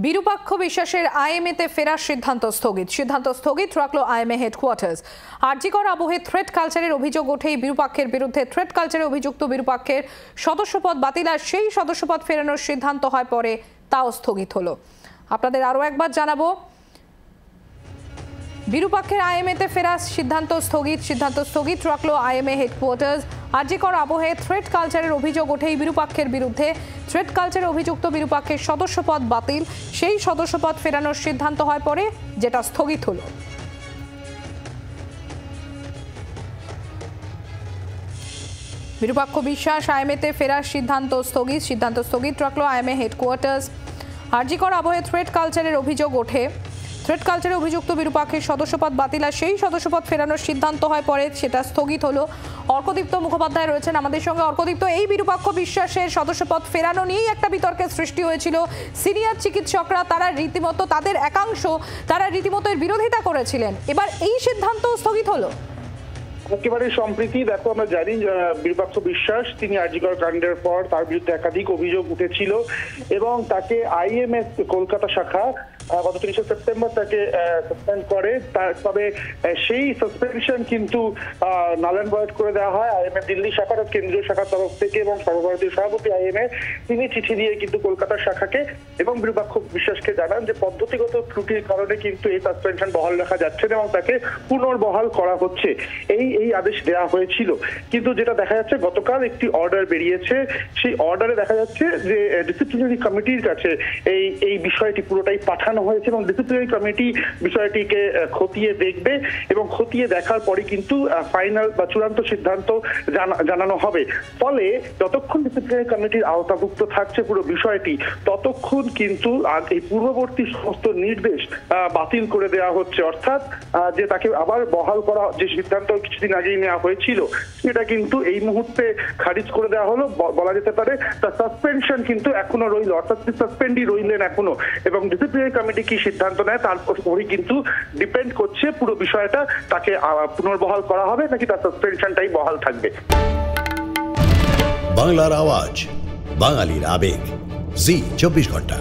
বিরূপাক্ষ বিশ্বাসের আইএমএতে ফেরার সিদ্ধান্ত স্থগিত রাখলো আইএমএ হেডকোয়ার্টার্স। আরজিকর আবহে থ্রেট কালচারের অভিযোগ ওঠেই বিরূপাক্ষের বিরুদ্ধে থ্রেট কালচারে অভিযুক্ত বিরূপাক্ষের সদস্যপদ বাতিল আর সেই সদস্যপদ ফেরানোর সিদ্ধান্ত হয় পরে তাও স্থগিত হলো। আপনাদের আরও একবার জানাবো, বিরূপাক্ষের আইএমএতে ফেরার সিদ্ধান্ত স্থগিত রাখলো আইএমএ হেডকোয়ার্টার্স। আরজিকর আবহে থ্রেট কালচারের অভিযোগ ওঠেই বিরূপাক্ষের বিরুদ্ধে থ্রেট কালচারে অভিযুক্ত বিরূপাক্ষের সদস্যপদ বাতিল, সেই সদস্যপদ ফেরানোর সিদ্ধান্ত হয় পরে যেটা স্থগিত হলো। বিরূপাক্ষ বিশ্বাস আইএমএতে ফেরার সিদ্ধান্ত স্থগিত রাখলো আইএমএ হেডকোয়ার্টার্স। আরজিকর আবহে থ্রেট কালচারের অভিযোগ ওঠে, থ্রেট কালচারে অভিযুক্ত বিরূপাক্ষের সদস্যপদ বাতিল আর সেই সদস্যপদ ফেরানোর সিদ্ধান্ত হয় পরে সেটা স্থগিত হলো। অর্কদীপ্ত মুখোপাধ্যায় রয়েছেন আমাদের সঙ্গে। অর্কদীপ্ত, এই বিরূপাক্ষ বিশ্বাসের সদস্যপদ ফেরানো নিয়েই একটা বিতর্কের সৃষ্টি হয়েছিল। সিনিয়র চিকিৎসকরা তাদের একাংশ রীতিমতো এর বিরোধিতা করেছিলেন, এবার এই সিদ্ধান্ত স্থগিত হলো। একেবারে সম্প্রীতি দেখো, আমরা জানি বিরূপাক্ষ বিশ্বাস তিনি আরজিকর কাণ্ডের পর তার বিরুদ্ধে একাধিক অভিযোগ উঠেছিল এবং তাকে আইএমএ কলকাতা শাখা গত 30 সেপ্টেম্বর তাকে সাসপেন্ড করে। তবে সেই সাসপেনশন কিন্তু নাল অ্যান্ড ভয়েড করে দেওয়া হয় আইএমএ দিল্লি শাখার কেন্দ্রীয় শাখার তরফ থেকে, এবং সর্বভারতীয় সভাপতি আইএমএ তিনি চিঠি দিয়ে কিন্তু কলকাতার শাখাকে এবং বিরূপাক্ষ বিশ্বাসকে জানান যে পদ্ধতিগত ত্রুটির কারণে কিন্তু এই সাসপেনশন বহাল রাখা যাচ্ছে না এবং তাকে পুনর্বহাল করা হচ্ছে, এই আদেশ দেওয়া হয়েছিল। কিন্তু যেটা দেখা যাচ্ছে গতকাল একটি অর্ডার বেরিয়েছে, সেই অর্ডারে দেখা যাচ্ছে যে ডিসিপ্লিনারি কমিটির কাছে এই বিষয়টি পুরোটাই পাঠানো হয়েছে এবং ডিসিপ্লিনারি কমিটি বিষয়টিকে খতিয়ে দেখবে এবং খতিয়ে দেখার পরে কিন্তু ফাইনাল বা চূড়ান্ত সিদ্ধান্ত জানানো হবে। ফলে যতক্ষণ ডিসিপ্লিনারি কমিটির আওতাভুক্ত থাকছে পুরো বিষয়টি, ততক্ষণ কিন্তু এই পূর্ববর্তী সমস্ত নির্দেশ বাতিল করে দেওয়া হচ্ছে। অর্থাৎ যে তাকে আবার বহাল করা যে সিদ্ধান্ত কিছুদিন আগেই নেওয়া হয়েছিল সেটা কিন্তু এই মুহূর্তে খারিজ করে দেওয়া হলো। বলা যেতে পারে তার সাসপেনশন কিন্তু এখনো রইল, অর্থাৎ সাসপেন্ডই রইলেন এখনো, এবং ডিসিপ্লিনারি কমিটি কি সিদ্ধান্ত নেয় তার উপরই কিন্তু ডিপেন্ড করছে পুরো বিষয়টা, তাকে পুনর্বহাল করা হবে নাকি তার সাসপেনশনটাই বহাল থাকবে। বাংলার আওয়াজ, বাঙালির আবেগ, জি 24 ঘন্টা।